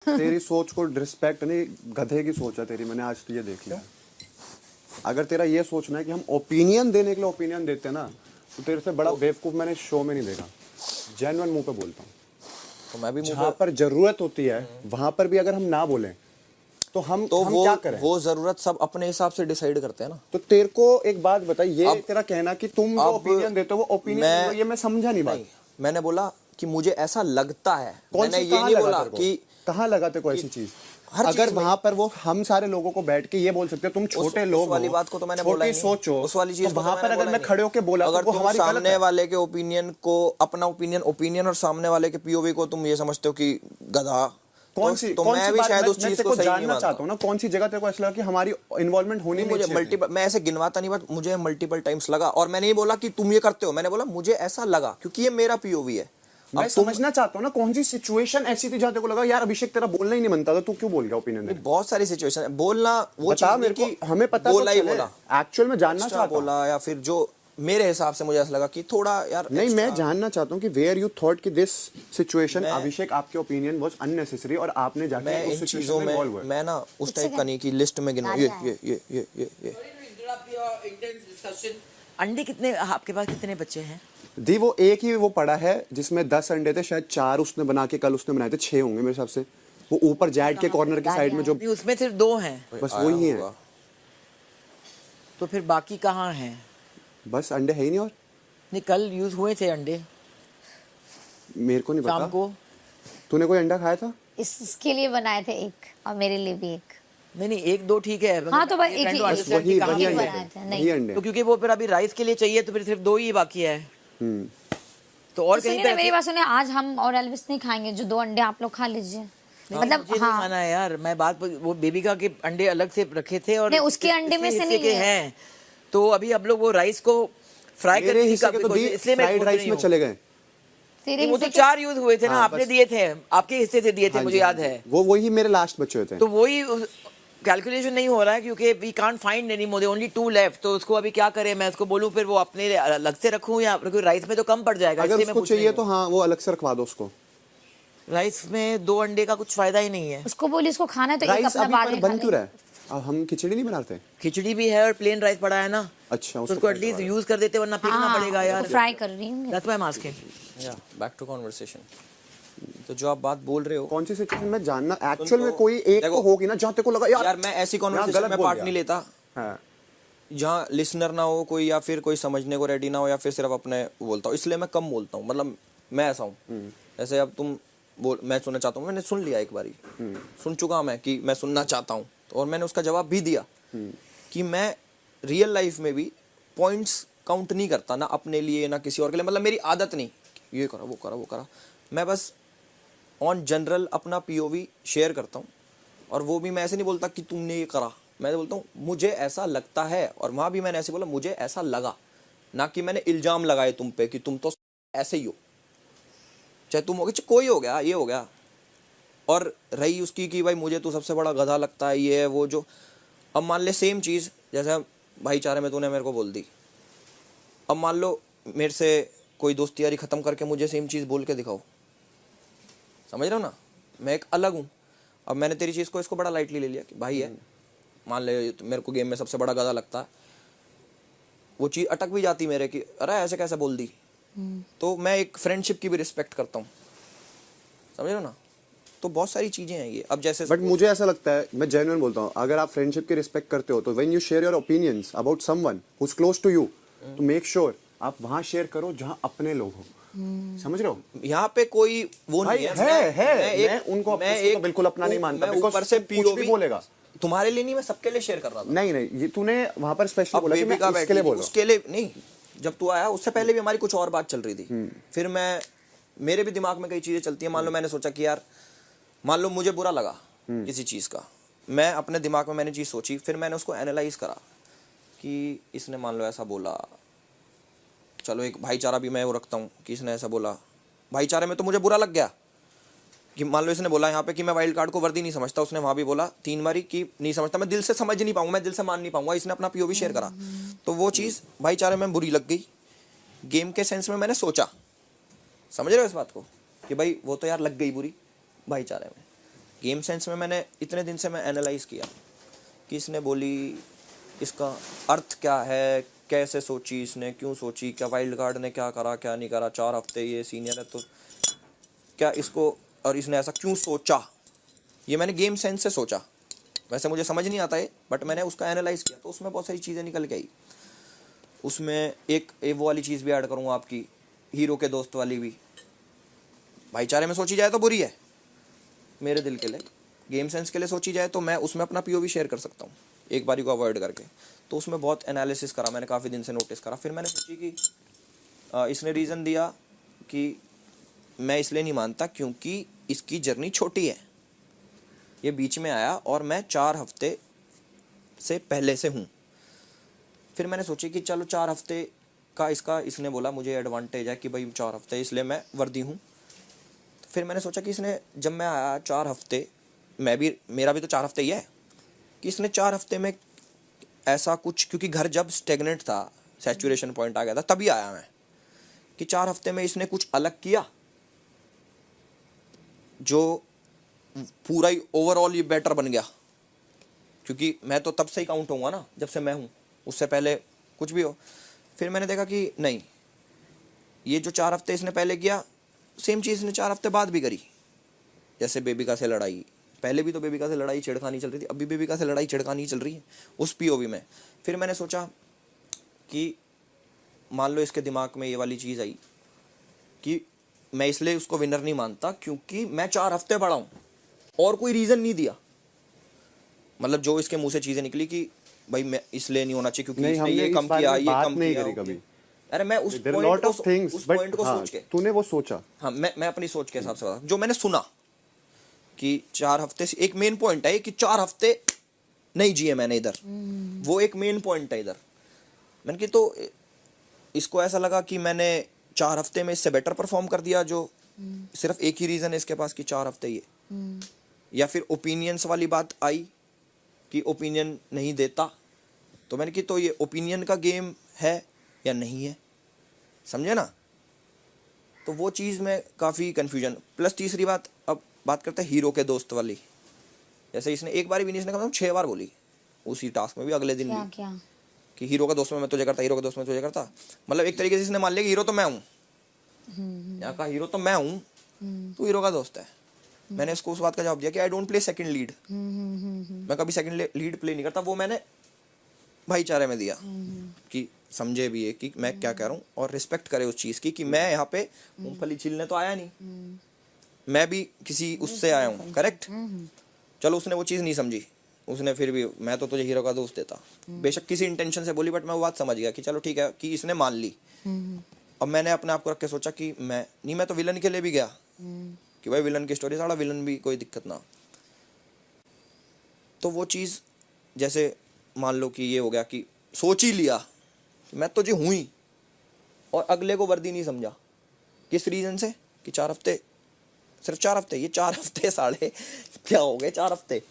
तेरी सोच को रिस्पेक्ट नहीं, गधे की सोच है तेरी, मैंने आज तो ये देख लिया। अगर तेरा ये सोचना है कि हम ओपिनियन देने के लिए ओपिनियन देते हैं ना, तो तेरे से बड़ा बेवकूफ मैंने शो में नहीं देखा। जेन्युइन मुंह पे बोलता हूँ। तो मैं भी जहाँ पर जरूरत होती है वहां पर भी अगर हम ना बोलें तो हम क्या करें? वो जरूरत सब अपने हिसाब से डिसाइड करते हैं ना। तो तेरे को एक बात बता, ये तेरा कहना कि तुम जो ओपिनियन देते हो वो ओपिनियन, ये मैं समझा नहीं बात। मैंने बोला कि मुझे ऐसा लगता है। कौन मैंने सी ये नहीं बोला कि कहाँ लगा तेरे को ऐसी चीज। अगर वहां पर वो हम सारे लोगों को बैठ के ये बोल सकते हो तुम छोटे लोग हो, वाली बात को तो मैंने बोला ही नहीं। सोचो उस वाली चीज तो वहां पर अगर मैं खड़े होके बोला अगर तो वो हमारी गलत सामने है। वाले के ओपिनियन को अपना ओपिनियन और सामने वाले के पीओवी को तुम ये समझते हो कि गधा, कौन सी तो मैं भी शायद उस चीज को सही नहीं जानना चाहता हूँ ना, कौन सी जगह तेरे को ऐसा लगा कि हमारी इन्वॉल्वमेंट होनी मुझे मल्टीपल, मैं ऐसे गिनवाता नहीं, बात मुझे मल्टीपल टाइम्स लगा। और मैंने ये बोला कि तुम ये करते हो, मैंने बोला मुझे ऐसा लगा क्योंकि ये मेरा पीओवी है। मैं समझना चाहता हूँ ना कौन सी सिचुएशन ऐसी थी जहाँ तेरे को लगा यार अभिषेक तेरा बोलना ही नहीं बनता था, तू क्यों बोल गया ओपिनियन देने? बहुत सारी सिचुएशन है, बोलना वो बता मेरे को, हमें पता बोला ही चले। बोला एक्चुअल में जानना चाहता हूँ। बोला या फिर जो मेरे हिसाब से मुझे ऐसा लगा कि थोड़ा यार नहीं, मैं जानना चाहता हूँ कि वेयर यू थॉट कि दिस सिचुएशन अभिषेक आपके ओपिनियन वाज अननेसेसरी और आपने जाके उस सिचुएशन में इन्वॉल्व हुए। मैं ना उस टाइप का नहीं कि लिस्ट में गिनूं ये। अंडे कितने आपके पास, कितने बच्चे हैं? दी वो एक ही वो पड़ा है जिसमें 10 अंडे थे, शायद 4 उसने बना के कल उसने बनाए थे, 6 होंगे मेरे हिसाब से। वो ऊपर जेड के कॉर्नर के साइड में जो, उसमें सिर्फ 2 हैं, बस वही है। तो फिर बाकी कहाँ हैं? बस अंडे है ही नहीं। और नहीं, कल यूज हुए थे अंडे, मेरे को नहीं पता। शाम को तूने कोई अंडा खाया था? इसके लिए बनाए थे एक और मेरे लिए भी एक। नहीं 1-2 ठीक है। हाँ तो बस एक ही वही अंडे। तो क्योंकि वो फिर अभी राइस के लिए चाहिए तो फिर सिर्फ 2 ही बाकी है। तो और कहीं पे मेरी बात सुनिए, आज हम और एल्विस नहीं खाएंगे, जो 2 अंडे आप लोग खा लीजिए। मतलब मुझे नहीं खाना है यार, मैं बात वो बेबिका के अंडे अलग से रखे थे और नहीं, उसके अंडे में से नहीं है। तो अभी आप लोग वो राइस को फ्राई करके इसलिए फ्राइड राइस में चले गए। वो तो 4 यूज हुए थे ना, आपने दिए थे, आपके हिस्से से दिए थे, मुझे याद है। वो वही मेरे लास्ट बचे थे। तो वही कैलकुलेशन नहीं हो रहा है क्योंकि we can't find any more, only 2 left. तो उसको अभी क्या करें? मैं उसको बोलूं फिर वो अपने अलग से रखूं या राइस में तो कम पड़ जाएगा। अगर उसको चाहिए तो हाँ वो अलग से रखवा दो उसको। राइस में 2 अंडे का कुछ फायदा ही नहीं है। उसको बोली उसको खाना है तो एक अपना बाद में बन क्यों रहा है? अब हम खिचड़ी नहीं बनाते? खिचड़ी भी है और प्लेन राइस पड़ा है ना। अच्छा, तो उसको एटलीस्ट यूज कर देते वरना फेंकना पड़ेगा यार। फ्राई कर रही हूं। That's why I am asking. या बैक टू कन्वर्सेशन। तो जो आप बात बोल रहे हो, कौन सी सिचुएशन में जानना एक्चुअल में कोई एक तो होगी ना जहाँ तेरे को लगा यार मैं ऐसी कन्वर्सेशन में पार्ट नहीं लेता जहाँ लिसनर ना हो कोई या फिर कोई समझने को रेडी ना हो या फिर सिर्फ अपने बोलता हूँ, इसलिए मैं कम बोलता हूँ। मतलब मैं ऐसा हूँ, जैसे अब तुम बोल, मैं सुनना चाहता हूँ, मैंने सुन लिया एक बारी, सुन चुका मैं कि मैं सुनना चाहता हूँ, और मैंने उसका जवाब भी दिया कि मैं रियल लाइफ में भी पॉइंट्स काउंट नहीं करता, ना अपने लिए ना किसी और के लिए। मतलब मेरी आदत नहीं ये करा वो करा वो करा, मैं बस ऑन जनरल अपना पीओवी शेयर करता हूँ। और वो भी मैं ऐसे नहीं बोलता कि तुमने ये करा, मैं बोलता हूँ मुझे ऐसा लगता है। और वहाँ भी मैंने ऐसे बोला मुझे ऐसा लगा, ना कि मैंने इल्ज़ाम लगाए तुम पे कि तुम तो ऐसे ही हो, चाहे तुम हो गए, कोई हो गया, ये हो गया। और रही उसकी कि भाई मुझे तो सबसे बड़ा गधा लगता है, ये है वो जो। अब मान ले सेम चीज़ जैसे भाईचारे में तूने मेरे को बोल दी, अब मान लो मेरे से कोई दोस्ती यारी ख़त्म करके मुझे सेम चीज़ बोल के दिखाओ, समझ रहे हो ना, मैं एक अलग हूँ। अब मैंने तेरी चीज़ को इसको बड़ा लाइटली ले लिया कि भाई है, मान ले मेरे को गेम में सबसे बड़ा गधा लगता है, वो चीज़ अटक भी जाती मेरे कि अरे ऐसे कैसे बोल दी। तो मैं एक फ्रेंडशिप की भी रिस्पेक्ट करता हूँ, समझ रहे हो ना। तो बहुत सारी चीज़ें हैं ये। अब जैसे बट मुझे ऐसा लगता है, मैं जेन्युइन बोलता हूँ, अगर आप फ्रेंडशिप की रिस्पेक्ट करते हो तो when you share your opinions about someone who is close to you, तो मेक श्योर आप वहाँ शेयर करो जहाँ अपने लोग हो। समझ रहे हो? यहाँ पे कोई वो नहीं है। मैं उनको बिल्कुल अपना नहीं मानता, ऊपर से कुछ भी बोलेगा तुम्हारे लिए नहीं, मैं सबके लिए शेयर कर रहा था। नहीं ये तूने वहाँ पर स्पेशली बोला कि मैं उसके लिए बोला, उसके लिए नहीं। जब तू आया उससे पहले भी हमारी कुछ और बात चल रही थी, फिर मेरे भी दिमाग में कई चीजें चलती है। मान लो मैंने सोचा कि यार, मान लो मुझे बुरा लगा किसी चीज का, मैं अपने दिमाग में मैंने चीज सोची, फिर मैंने उसको एनालाइज करा कि इसने मान लो ऐसा बोला, चलो एक भाईचारा भी मैं वो रखता हूँ कि इसने ऐसा बोला, भाईचारे में तो मुझे बुरा लग गया कि मान लो इसने बोला यहाँ पे कि मैं वाइल्ड कार्ड को वर्दी नहीं समझता, उसने वहाँ भी बोला 3 बारी कि नहीं समझता, मैं दिल से समझ नहीं पाऊंगा, मैं दिल से मान नहीं पाऊंगा, इसने अपना पीओवी शेयर करा, तो वो चीज़ भाईचारे में बुरी लग गई। गेम के सेंस में मैंने सोचा, समझ रहे हो इस बात को, कि भाई वो तो यार लग गई बुरी भाईचारे में, गेम सेंस में मैंने इतने दिन से मैं एनालाइज किया कि इसने बोली, इसका अर्थ क्या है, कैसे सोची इसने, क्यों सोची, क्या वाइल्ड कार्ड ने क्या करा क्या नहीं करा, 4 हफ्ते ये सीनियर है तो क्या इसको, और इसने ऐसा क्यों सोचा, ये मैंने गेम सेंस से सोचा। वैसे मुझे समझ नहीं आता है बट मैंने उसका एनालाइज किया तो उसमें बहुत सारी चीज़ें निकल के आई। उसमें एक वो वाली चीज़ भी ऐड करूँगा आपकी, हीरो के दोस्त वाली भी। भाईचारे में सोची जाए तो बुरी है मेरे दिल के लिए, गेम सेंस के लिए सोची जाए तो मैं उसमें अपना पीओवी शेयर कर सकता हूँ एक बारी को अवॉइड करके। तो उसमें बहुत एनालिसिस करा मैंने, काफ़ी दिन से नोटिस करा। फिर मैंने सोची कि इसने रीज़न दिया कि मैं इसलिए नहीं मानता क्योंकि इसकी जर्नी छोटी है, ये बीच में आया और मैं 4 हफ्ते से पहले से हूँ। फिर मैंने सोची कि चलो 4 हफ्ते का इसका, इसने बोला मुझे एडवांटेज है कि भाई 4 हफ्ते इसलिए मैं वर्दी हूँ। फिर मैंने सोचा कि इसने, जब मैं आया 4 हफ्ते, मेरा भी तो 4 हफ्ते ही है, कि इसने 4 हफ्ते में ऐसा कुछ, क्योंकि घर जब स्टेगनेंट था, सैचुरेशन पॉइंट आ गया था, तभी आया मैं, कि 4 हफ्ते में इसने कुछ अलग किया जो पूरा ही ओवरऑल ये बेटर बन गया। क्योंकि मैं तो तब से ही काउंट होऊंगा ना जब से मैं हूँ, उससे पहले कुछ भी हो। फिर मैंने देखा कि नहीं, ये जो 4 हफ्ते इसने पहले किया, सेम चीज़ ने 4 हफ्ते बाद भी करी। जैसे बेबिका से लड़ाई, पहले भी तो बेबिका से लड़ाई छिड़खानी चल रही थी, अभी बेबिका से लड़ाई छिड़खानी चल रही है उस पीओवी में। फिर मैंने सोचा कि मान लो इसके दिमाग में ये वाली चीज़ आई कि मैं इसलिए उसको विनर नहीं मानता क्योंकि मैं 4 हफ्ते बड़ा हूँ, और कोई रीज़न नहीं दिया। मतलब जो इसके मुंह से चीज़ें निकली कि भाई मैं इसलिए नहीं होना चाहिए क्योंकि नहीं, इसने हमने ये इस कम बारे किया, में ये बात कम नहीं किया। करी कभी। अरे मैं उस There are lot of things, but point को हाँ, सोच के, तूने वो सोचा। हाँ, मैं अपनी सोच के हिसाब से बता, जो मैंने सुना कि 4 हफ्ते से एक मेन पॉइंट है कि 4 हफ्ते नहीं जिए मैंने इधर, वो एक मेन पॉइंट है इधर। मैंने कि तो इसको ऐसा लगा कि मैंने 4 हफ्ते में इससे बेटर परफॉर्म कर दिया, जो सिर्फ एक ही रीज़न है इसके पास कि 4 हफ्ते ये, या फिर ओपिनियंस वाली बात आई कि ओपिनियन नहीं देता। तो मैंने कि तो ये ओपिनियन का गेम है या नहीं है, समझे ना। तो वो चीज़ में काफ़ी कन्फ्यूजन। प्लस तीसरी बात, अब बात करते हैं हीरो के दोस्त वाली। जैसे इसने एक बार भी नहीं, इसने कम से कम 6 बार बोली उसी टास्क में भी, अगले दिन क्या भी, क्या कि हीरो का दोस्त में मैं तुझे करता, हीरो का दोस्त में तुझे करता। मतलब एक तरीके से इसने मान लिया कि हीरो तो मैं हूँ, यहाँ का हीरो तो मैं हूँ, तू हीरो का दोस्त है। मैंने इसको उस बात का जवाब दिया कि I don't play second lead, मैं कभी सेकंड लीड प्ले नहीं करता। वो मैंने भाईचारे में दिया कि समझे भी है कि मैं क्या कह रहा हूँ और रिस्पेक्ट करे उस चीज़ की, कि मैं यहाँ पे मूंगफली छीलने तो आया नहीं, मैं भी किसी उससे आया हूँ, करेक्ट। चलो उसने वो चीज़ नहीं समझी, उसने फिर भी, मैं तो तुझे हीरो का दोस्त देता, बेशक किसी इंटेंशन से बोली, बट मैं वो बात समझ गया कि चलो ठीक है, कि इसने मान ली। अब मैंने अपने आप को रख के सोचा कि मैं तो विलन के लिए भी गया कि भाई विलन की स्टोरी, सारा विलन भी कोई दिक्कत ना। तो वो चीज़, जैसे मान लो कि ये हो गया कि सोच ही लिया कि मैं तो जी हूँ ही, और अगले को वर्दी नहीं समझा। किस रीज़न से कि 4 हफ्ते, सिर्फ 4 हफ्ते, ये 4 हफ्ते साढ़े क्या हो गए 4 हफ्ते,